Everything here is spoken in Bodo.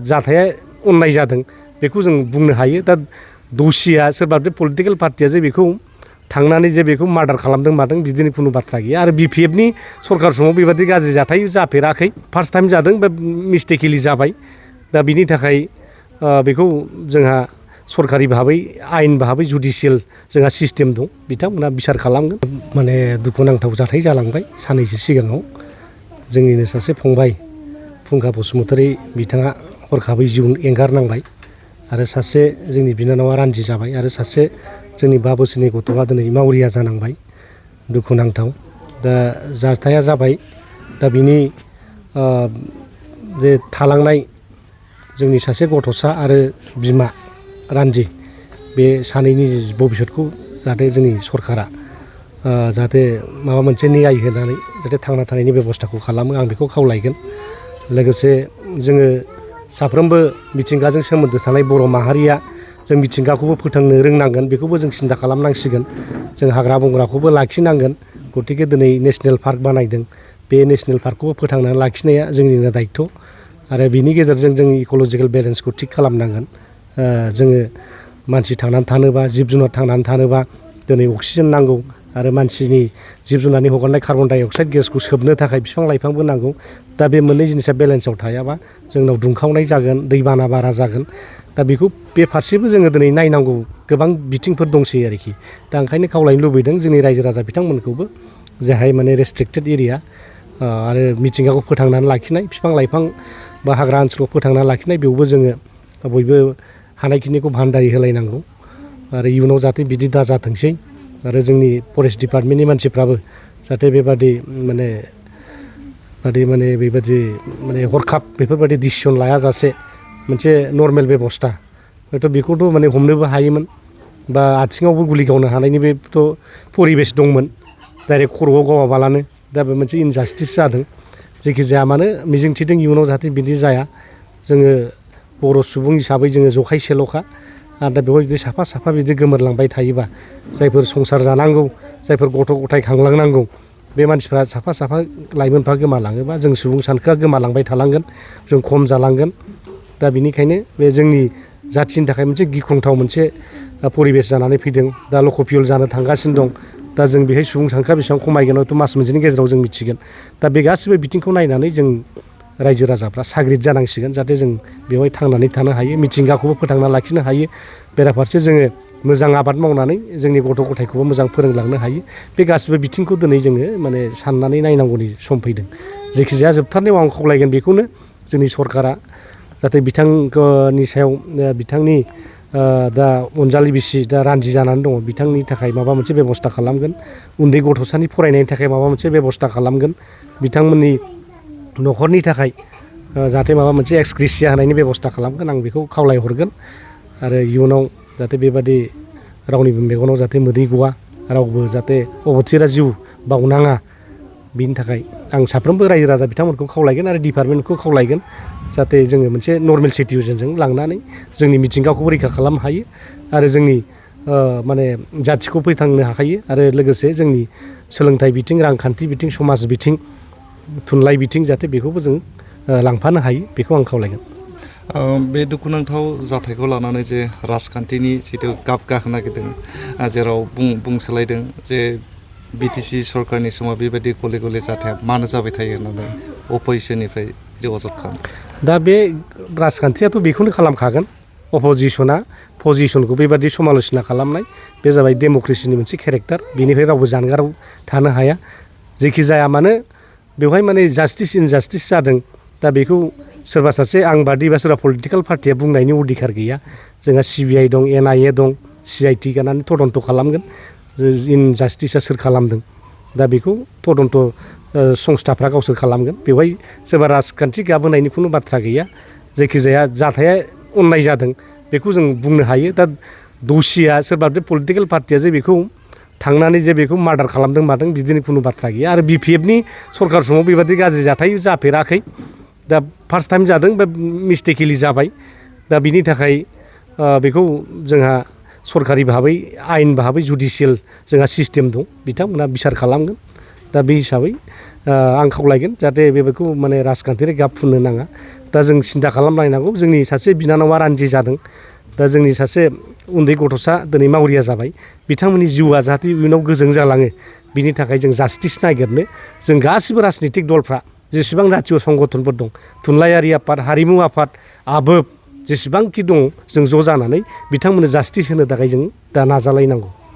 जाथाया अन्याय जादों बेखौ जों बुंनो हायो। दा दसिया सोरबा बे पलिटिकेल पार्टिया जे बेखौ थांनानै जे बेखौ मार्डार खालामदों मादों बिदिनो खुनु बाथ्रा गैया। आरो BPFनि सरकार समाव बेबादि गाज्रि जाथाय जाफेराखै, फार्स्ट टाइम जादों बा मिस्टेकेलि जाबाय। दा बिनि थाखाय बेखौ जोंहा सरकारि भाबै आयेन भाबै जुडिसियेल जोंहा सिस्टेम दं, बिथांमोना बिसार खालामगोन। माने दुखुनांथाव जाथाय जालांबाय साननैसो सिगाङाव जोंनिनो सासे फंबाय फुंखा बसुमतारी बिथाङा हरखाबै जिउ एंगारनांबाय आरो सासे जोंनि बिनानावा रान्दि जाबाय आरो सासे जोंनि 5 बोसोरनि गथ'आ दिनै मावरिया जानांबाय। दुखुनांथाव दा जाथाया जाबाय। दा बिनि जे थालांनाय जोंनि सासे गथ'सा आरो बिमा रान्दि बे सानैनि भबिसतखौ जाहाथे जोंनि सरकारा जाहाथे माबा मोनसे न्याय होनानै जाहाथे थांना थानायनि बेबस्थाखौ खालामो आं बेखौ खावलायगोन। लोगोसे जोङो साफ्रोमबो मिथिंगाजों सोमोन्दो थानाय बर' माहारिया जों मिथिंगाखौबो फोथांनो रोंनांगोन, बेखौबो जों सिन्था खालामनांसिगोन। जों हाग्रा बंग्राखौबो लाखिनांगोन। गतिके दिनै नेसनेल पार्क बानायदों, बे नेसनेल पार्कखौबो फोथांनानै लाखिनाया जोंनिनो दायित्व'। आरो बिनि गेजेरजों जों इक'लजिकेल बेलेन्सखौ थिग खालामनांगोन। जोङो मानसि थांनानै थानोबा, जिब जुनार थांनानै थानोबा दिनै अक्सिजेन नांगौ आरो मानसिनि जिब जुनारनि हगारनाय कार्बन डाइ अक्साइड गेसखौ सोबनो थाखाय बिफां लाइफांबो नांगौ। दा बे मोननै जिनिसा बेलेन्सआव थायाबा जोंनाव दुंखावनाय जागोन, दैबाना बारा जागोन। दा बेखौ बे फारसेबो जोङो दिनै नायनांगौ गोबां बिथिंफोर दंसै आरोखि। दा ओंखायनो खावलायनो लुबैदों जोंनि रायजो राजा बिथांमोनखौबो जेहाय माने रेस्ट्रिक्टेड एरिया आरो मिथिंगाखौ फोथांनानै लाखिनाय, बिफां लाइफां बा हाग्रा ओनसोलखौ फोथांनानै लाखिनाय, बेयावबो जोङो बयबो हानायखिनिखौ भान्दारि होलायनांगौ आरो इयुनाव जाहाथे बिदि दाजाथोंसै। आरो जोंनि फरेस्ट डिपार्टमेन्टनि मानसिफ्राबो जाहाथे बेबादि बेबादि हरखाब बेफोरबायदि डिसिसन लायाजासे मोनसे नर्मेल बेबस्था हयथ' बेखौथ' माने हमनोबो हायोमोन बा आथिङावबो गुलि गावनो हानायनि बेथ' परिबेस दंमोन, डाइरेक्ट खर'आव गावाबालानो। दा बे मोनसे इनजास्टिस जादों। जेखि जाया मानो मिजिंथिदों इयुनाव जाहाथे बिदि जाया। जोङो बर' सुबुं हिसाबै जोङो जखायसेल'खा आरो दा बेवहाय जुदि साफा साफा बिदि गोमोरलांबाय थायोबा जायफोर संसार जानांगौ, जायफोर गथ' गथाय खांलांनांगौ, बे मानसिफ्रा साफा साफा लाइमोनफ्रा गोमालाङोबा जों सुबुं सानखोआ गोमालांबाय थालांगोन, जों खम जालांगोन। दा बिनिखायनो बे जोंनि जाथिनि थाखाय मोनसे गिख्रंथाव मोनसे परिबेस जानानै फैदों। दा लक'पियेल जानो थांगासिनो दं। दा जों बेहाय सुबुं सानखोआ बेसेबां खमायगोन हयथ' मास मोनसेनि गेजेराव जों मिथिगोन। दा बे गासिबो बिथिंखौ नायनानै जों रायजो राजाफ्रा साग्रिद जानांसिगोन जाहाथे जों बेवहाय थांनानै थानो हायो, मिथिंगाखौबो फोथांना लाखिनो हायो। बेराफारसे जोङो मोजां आबाद मावनानै जोंनि गथ' गथायखौबो मोजां फोरोंलांनो हायो। बे गासिबो बिथिंखौ दिनै जोङो माने साननानै नायनांगौनि सम फैदों। जेखिजाया जोबथारनायाव आं खावलायगोन बेखौनो जोंनि सरकारा जाहाथे बिथांनि सायाव बिथांनि दा अनजालि बिसि दा रान्दि जानानै दङ, बिथांनि थाखाय माबा मोनसे बेब'स्था खालामगोन। उन्दै गथ'सानि फरायनायनि थाखाय माबा मोनसे बेब'स्था खालामगोन। बिथांमोननि न'खरनि थाखाय जाहाथे माबा मोनसे एक्सग्रेसिया होनायनि बेब'स्था खालामगोन, आं बेखौ खावलायहरगोन। आरो इयुनाव जाहाथे बेबादि रावनिबो मेगनाव जाहाथे मोदै गवा, रावबो जाहाथे अबथिरा जिउ बावनाङा, बिनि थाखाय आं साफ्रोमबो रायजो राजा बिथांमोनखौ खावलायगोन आरो डिपार्टमेन्टखौ खावलायगोन जाहाथे जोङो मोनसे नर्मेल सिटुवेसनजों लांनानै जोंनि मिथिंगाखौबो रैखा खालामनो हायो आरो जोंनि माने जाथिखौ फोथांनो हाखायो आरो लोगोसे जोंनि सोलोंथाइ बिथिं, रांखान्थि बिथिं, समाज बिथिं, थुनलाइ बिथिं जाहाथे बेखौबो जों लांफानो हायो, बेखौ आं खावलायगोन। बे दुखुनांथाव जाथायखौ लानानै जे राजखान्थिनि जिथु गाब गाहोनो नागिरदों, जेराव बुंसोलायदों जे BTC सरकारनि समाव बेबायदि गले गले जाथाया मानो जाबाय थायो होननानै अपोजिसननिफ्राय जगाजग खालामो। दा बे राजखान्थियाथ' बेखौनो खालामखागोन। अपोजिसना पजिसनखौ बेबादि समाल'सना खालामनाय, बे जाबाय डेम'क्रेसिनि मोनसे केरेक्टार। बेनिफ्राय रावबो जानगाराव थानो हाया। जेखि जाया मानो बेवहाय माने जास्टिस इनजास्टिस जादों। दा बेखौ सोरबा सासे आं बादि बा सोरबा पलिटिकेल पार्टिया बुंनायनि अधिकार गैया। जोंहा CBI दं, NIA दं, CIT गानानै तदन्त खालामगोन इनजास्टिसा सोर खालामदों। दा बेखौ तदन्त संस्थाफ्रा गावसोर खालामगोन। बेवहाय सोरबा राजखान्थि गाबोनायनि खुनु बाथ्रा गैया। जायखिजाया जाथाया अन्याय जादों बेखौ जों बुंनो हायो। दा दसिया सोरबा बे पलिटिकेल पार्टिया जे बेखौ थांनानै जे बेखौ मार्डार खालामदों मादों बिदिनो खुनु बाथ्रा गैया। आरो BPFनि सरकार समाव बेबादि गाज्रि जाथाय जाफेराखै। दा फार्स्ट टाइम जादों बा मिस्टेकेलि जाबाय। दा बिनि थाखाय बेखौ जोंहा सरकारि भाबै आयेन भाबै जुडिसियेल जोंहा सिस्टेम दं, बिथांमोना बिसार खालामगोन। दा बे हिसाबै आं खावलायगोन जाहाथे बेफोरखौ माने राजखान्थियारि गाब फुननो नाङा दा जों सिन्था खालामलायनांगौ जोंनि सासे बिनानावा रान्दि जादों दा जोंनि सासे उन्दै गथ'सा दिनै मावरिया जाबाय बिथांमोननि जिउआ जाहाथे इयुनाव गोजों जालाङो बिनि थाखाय जों जास्टिस नागिरनो जों गासिबो राजनितिक दलफ्रा जेसेबां जातीय संगठनफोर दं थुनलाइयारि आफाद हारिमु आफाद आबोब जेसेबांखि दङ जों ज' जानानै बिथांमोननो जास्टिस होनो थाखाय जों दा नाजालायनांगौ